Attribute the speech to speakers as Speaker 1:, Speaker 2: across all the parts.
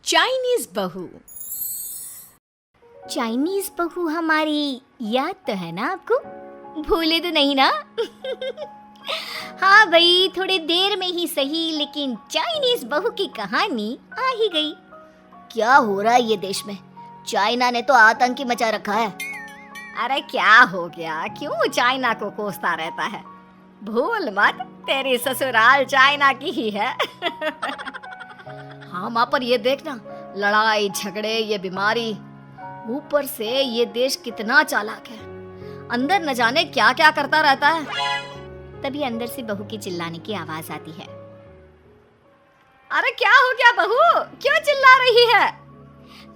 Speaker 1: Chinese बहू।
Speaker 2: Chinese बहू हमारी याद तो है ना आपको? भूले तो नहीं ना? हाँ भाई, थोड़ी देर में ही सही, लेकिन चाइनीज बहू की कहानी आ ही गई। क्या हो रहा है ये देश में? चाइना ने तो आतंक ही मचा रखा है।
Speaker 1: अरे क्या हो गया, क्यों चाइना को कोसता रहता है? भूल मत, तेरी ससुराल चाइना की ही है। हाँ माँ, पर ये देखना, लड़ाई झगड़े, ये बीमारी, ऊपर से ये देश कितना चालाक है, अंदर न जाने क्या क्या करता रहता है।
Speaker 2: तभी अंदर से बहू की चिल्लाने की आवाज आती है।
Speaker 1: अरे क्या हो गया बहू, क्यों चिल्ला रही है?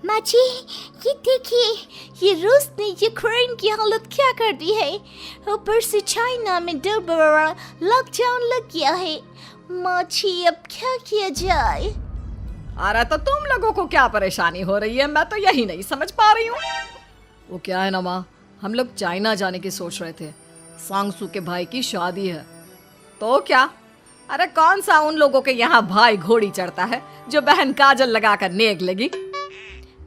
Speaker 2: माँ जी, ये देखिए, ये रूस ने यूक्रेन की हालत क्या कर दी है। ऊपर से चाइना में 2 बड़ा लॉकडाउन लग गया है। माँ जी, अब क्या किया जाए?
Speaker 1: अरे तो तुम लोगों को क्या परेशानी हो रही है, मैं तो यही नहीं समझ पा रही हूँ। वो क्या है ना माँ, हम लोग चाइना जाने की सोच रहे थे, सांगसू के भाई की शादी है। तो क्या? अरे कौन सा उन लोगों के यहाँ भाई घोड़ी चढ़ता है जो बहन काजल लगाकर नेक लगी?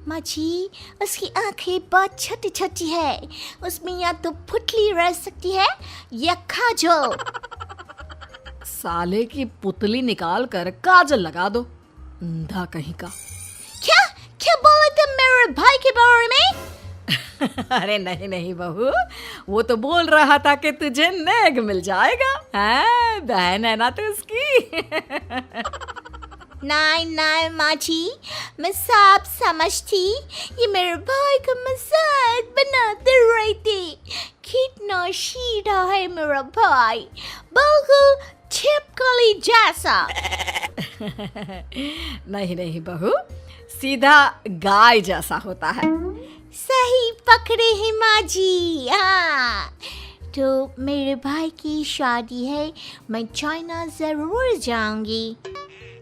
Speaker 2: माँ जी, उसकी आंखें बहुत छोटी छोटी है, उसमें या तो पुतली रह सकती है या काजल।
Speaker 1: साले की पुतली निकाल कर काजल लगा दो, अंधा कहीं का।
Speaker 2: क्या क्या बोले तुम मेरे भाई के बारे में?
Speaker 1: अरे नहीं नहीं बहू, वो तो बोल रहा था कि तुझे नेग मिल जाएगा, है बहन है ना तू उसकी।
Speaker 2: नहीं नहीं माँ जी, मैं सब समझती, ये मेरे भाई का मजाक बनाते रहते। कितना सीधा है मेरा भाई, बिल्कुल छिपकली जैसा।
Speaker 1: नहीं नहीं बहू, सीधा गाय जैसा होता है।
Speaker 2: सही पकड़े हैं माँ जी। हाँ, तो मेरे भाई की शादी है, मैं चाइना जरूर जाऊंगी।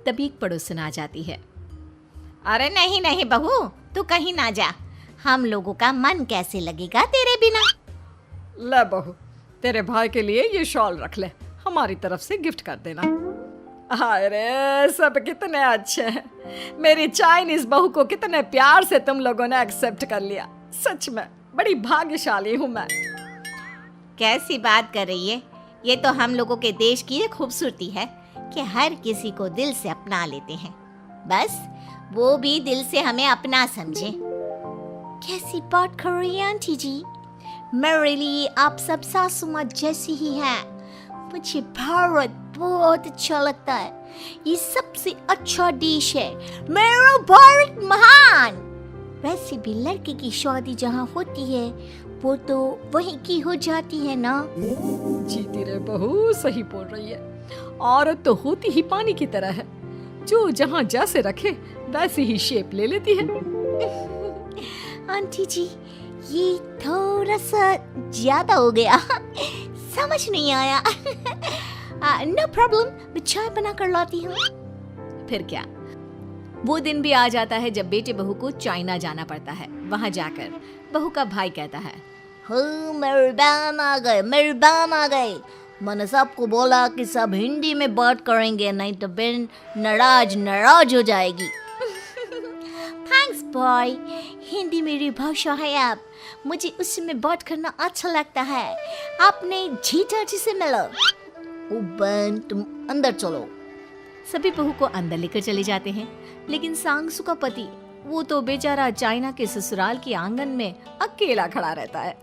Speaker 1: तभी एक पड़ोसन आ जाती है।
Speaker 2: अरे नहीं नहीं बहू, तू कहीं ना जा, हम लोगों का मन कैसे लगेगा तेरे बिना।
Speaker 1: ले बहू, तेरे भाई के लिए ये शॉल रख ले, हमारी तरफ से गिफ्ट कर देना। अरे सब कितने अच्छे हैं, मेरी चाइनीज बहू को कितने प्यार से तुम लोगों ने एक्सेप्ट कर लिया। सच में बड़ी भाग्यशाली हूँ मैं।
Speaker 2: कैसी बात कर रही है? ये तो हम लोगों के देश की एक खूबसूरती है कि हर किसी को दिल से अपना लेते हैं, बस वो भी दिल से हमें अपना समझे। कैसी बात कर रही है आंटी जी? मेरे लिए आप सब सासू माँ जैसी ही हैं। मुझे भारत बहुत अच्छा लगता है, ये सबसे अच्छा देश है, मेरा भारत महान। वैसे भी लड़की की शादी जहाँ होती है वो तो वहीं की हो जाती है ना।
Speaker 1: जीती रे बहू, सही बोल रही है। औरत तो होती ही पानी की तरह है, जो जहाँ जैसे रखे वैसी ही शेप ले लेती है।
Speaker 2: आंटी जी, ये थोड़ा सा ज्यादा हो गया, समझ नहीं आया। नो प्रॉब्लम, मैं चाय बना कर लाती हूँ।
Speaker 1: फिर क्या, वो दिन भी आ जाता है जब बेटे बहू को चाइना जाना पड़ता है। वहाँ जाकर बहू का भाई कहता है,
Speaker 2: मेरे बहन आ गए, मेरे बहन आ गए। मैंने सबको बोला कि सब हिंदी में बात करेंगे, नहीं तो बहन नाराज हो जाएगी। थैंक्स बॉय, हिंदी मेरी भाषा है, आप मुझे उसमें बात करना अच्छा लगता है। आपने जीजा जी से मिलो। ओ बहन, तुम अंदर चलो।
Speaker 1: सभी बहू को अंदर लेकर चले जाते हैं, लेकिन सांगसू का पति, वो तो बेचारा चाइना के ससुराल के आंगन में अकेला खड़ा रहता है।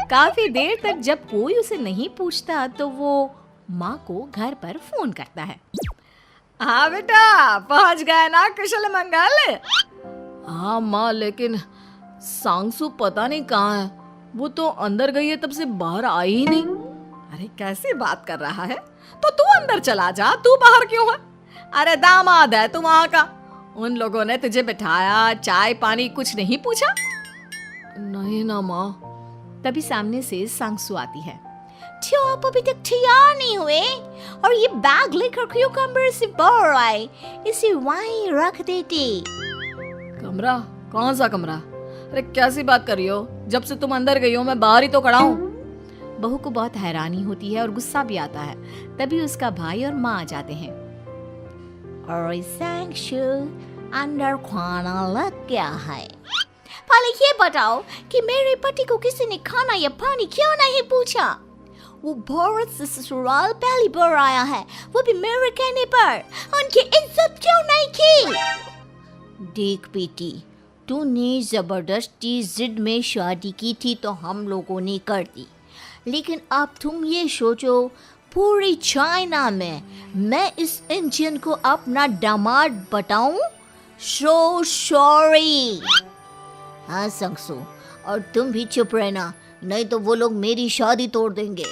Speaker 1: काफी देर तक जब कोई उसे नहीं पूछता तो वो माँ को घर पर फोन करता है। हाँ बेटा, पहुँच गए ना कुशल मंगल? हाँ माँ, लेकिन सांगसू पता नहीं कहाँ है, वो तो अंदर गई है, तब से बाहर आई ही नहीं। अरे कैसी बात कर रहा है, तो तू अंदर चला जा, तू बाहर क्यों है? अरे दामाद है तू वहाँ का, उन लोगों ने तुझे बिठाया, चाय पानी कुछ नहीं पूछा? नहीं ना माँ। तभी सामने से सांगसू आती है।
Speaker 2: क्यों आप अभी तक तैयार नहीं हुए? और ये बैग लेकर क्यों कमरे से बाहर आए? इसे वहीं रख देते।
Speaker 1: कमरा? कौन सा कमरा? अरे कैसी बात कर रही हो, जब से तुम अंदर गई हो मैं बाहर ही तो खड़ा हूँ। बहू को बहुत हैरानी होती है और गुस्सा भी आता है। तभी उसका भाई और माँ आ जाते हैं।
Speaker 2: अरे सांगसू, अंदर खाना लग गया है। पहले ये बताओ कि मेरे पति को किसी ने खाना या पानी क्यों नहीं पूछा? वो भारत से ससुराल पहली बार आया है, वो भी मेरे कहने पर। उनकी इज्जत क्यों नहीं की? देख बेटी, तूने जबरदस्ती जिद में शादी की थी तो हम लोगों ने कर दी, लेकिन अब तुम ये सोचो, पूरी चाइना में मैं इस इंडियन को अपना दामाद बताऊं? So sorry. हाँ संगसू, और तुम भी चुप रहना, नहीं तो वो लोग मेरी शादी तोड़ देंगे।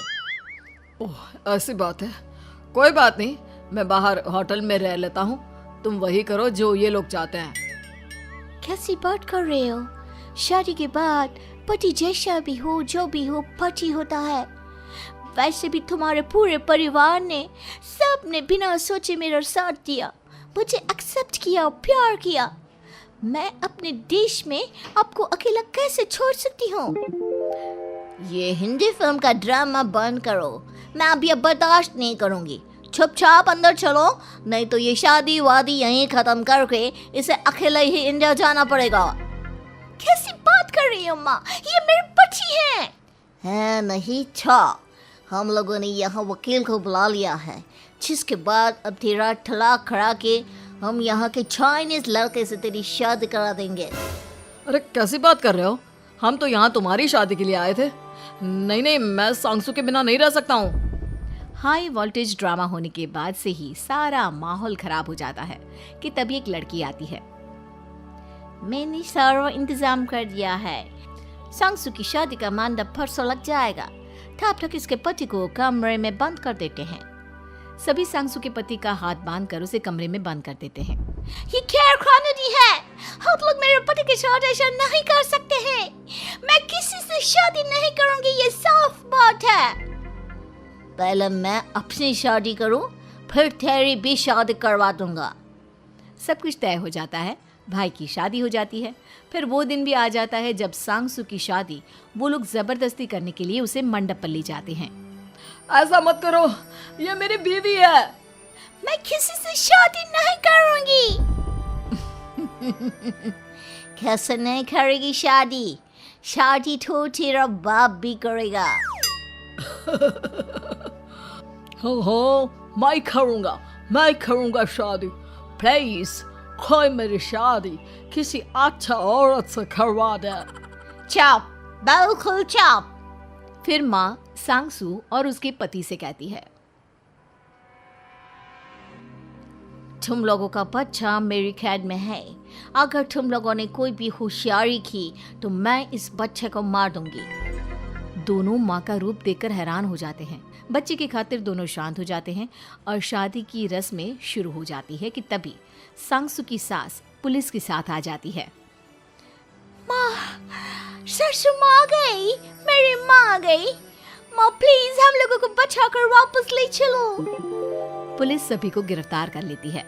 Speaker 3: ओह, ऐसी बात है। कोई बात नहीं, मैं बाहर होटल में रह लेता हूँ, तुम वही करो जो ये लोग चाहते हैं।
Speaker 2: कैसी बात कर रहे हो? शादी के बाद पति जैसा भी हो, जो भी हो, पति होता है। वैसे भी तुम्हारे पूरे परिवार ने, सबने बिना सोचे मेरा साथ दिया, मुझे एक्सेप्ट किया, प्यार किया। मैं अपने देश में आपको अकेला कैसे छोड़ सकती हूँ? ये हिंदी फिल्म का ड्रामा बंद करो, मैं अभी अब बर्दाश्त नहीं करूँगी। चुपचाप अंदर चलो, नहीं तो ये शादी वादी यहीं खत्म करके इसे अकेले ही इंडिया जाना पड़ेगा। कैसी बात कर रही हो माँ? ये मेरे पति हैं। है नहीं था, हम लोगों ने यहाँ वकील को बुला लिया है, जिसके बाद अब तेरा तलाक करा के हम यहाँ के चाइनीज लड़के से तेरी शादी करा देंगे।
Speaker 3: अरे कैसी बात कर रहे हो? हम तो यहाँ तुम्हारी शादी के लिए आए थे। नहीं नहीं, मैं सांगसू के बिना नहीं रह सकता हूँ।
Speaker 1: हाई वोल्टेज ड्रामा होने के बाद से ही सारा माहौल खराब हो जाता है कि तभी एक लड़की आती है।
Speaker 2: मैंने सारा इंतजाम कर दिया है, सांगसू की शादी का मंडप परसों लग जाएगा, तब तक इसके पति को कमरे में बंद कर देते हैं।
Speaker 1: सभी सांगसू के पति का हाथ बांधकर उसे कमरे में बंद कर देते हैं।
Speaker 2: ये क्या कानूनी है? आप लोग मेरे पति के साथ ऐसा नहीं कर सकते हैं। मैं किसी से शादी नहीं करूंगी, ये साफ बात है। पहले मैं अपनी शादी करूं, फिर तेरी भी शादी करवा दूंगा।
Speaker 1: सब कुछ तय हो जाता है, भाई की शादी हो जाती है। फिर वो दिन भी आ जाता है जब सांगसू की शादी वो लोग जबरदस्ती करने के लिए उसे मंडप पर ले जाते हैं।
Speaker 3: ऐसा मत करो, ये मेरी बीवी है।
Speaker 2: मैं किसी से शादी नहीं करूंगी। कैसे नहीं करेगी शादी? शादी तो तेरा बाप भी करेगा।
Speaker 3: हो, मैं करूंगा शादी। प्लीज कोई मेरी शादी किसी अच्छा औरत से करवा दे।
Speaker 2: चुप, बिल्कुल चुप।
Speaker 1: फिर माँ सांगसू और उसके पति से कहती है,
Speaker 2: तुम लोगों का बच्चा मेरी कैद में है। अगर तुम लोगों ने कोई भी होशियारी की तो मैं इस बच्चे को मार दूंगी।
Speaker 1: दोनों माँ का रूप देखकर हैरान हो जाते हैं। बच्चे की खातिर दोनों शांत हो जाते हैं और शादी की रस्में शुरू हो जाती है कि तभी सांगसू की सास पुलिस के साथ आ जाती है।
Speaker 2: माँ, ससुर माँ आ गई, मेरी माँ आ गई। माँ प्लीज हम लोगों को बचाकर वापस ले चलो।
Speaker 1: पुलिस सभी को गिरफ्तार कर लेती है।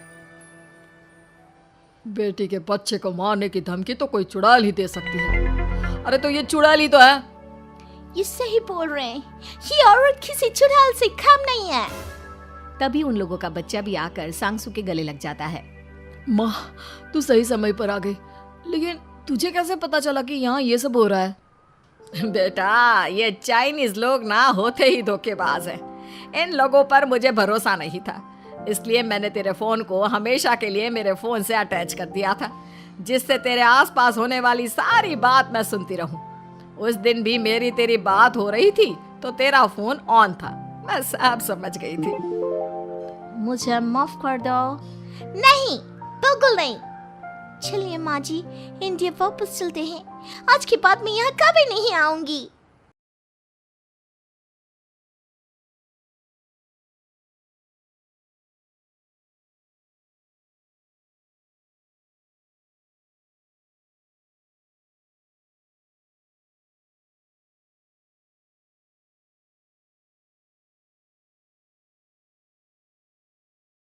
Speaker 3: बेटी के बच्चे को मारने की धमकी तो कोई चुड़ैल ही दे सकती है। अरे तो ये चुड़ैल ही तो है।
Speaker 2: ये सही बोल रहे हैं, ये औरत किसी चुड़ैल से कम नहीं है।
Speaker 1: तभी उन लोगों का बच्चा भी आकर सांगसू के गले लग जाता है।
Speaker 3: माँ, तू सही समय पर आ गई, लेकिन तुझे कैसे पता चला कि यहाँ ये सब हो रहा है?
Speaker 1: बेटा, ये चाइनीज लोग ना होते ही धोखेबाज हैं। इन लोगों पर मुझे भरोसा नहीं था, इसलिए मैंने तेरे फोन को हमेशा के लिए मेरे फोन से अटैच कर दिया था, जिससे तेरे आसपास होने वाली सारी बात मैं सुनती रहूं। उस दिन भी मेरी तेरी बात हो रही थी तो तेरा फोन ऑन था, मैं सब समझ गई थी।
Speaker 2: मुझे माफ कर दो। नहीं, बिल्कुल नहीं। चलिए माँ जी, इंडिया वापस चलते हैं। आज के बाद मैं यहाँ कभी नहीं आऊंगी।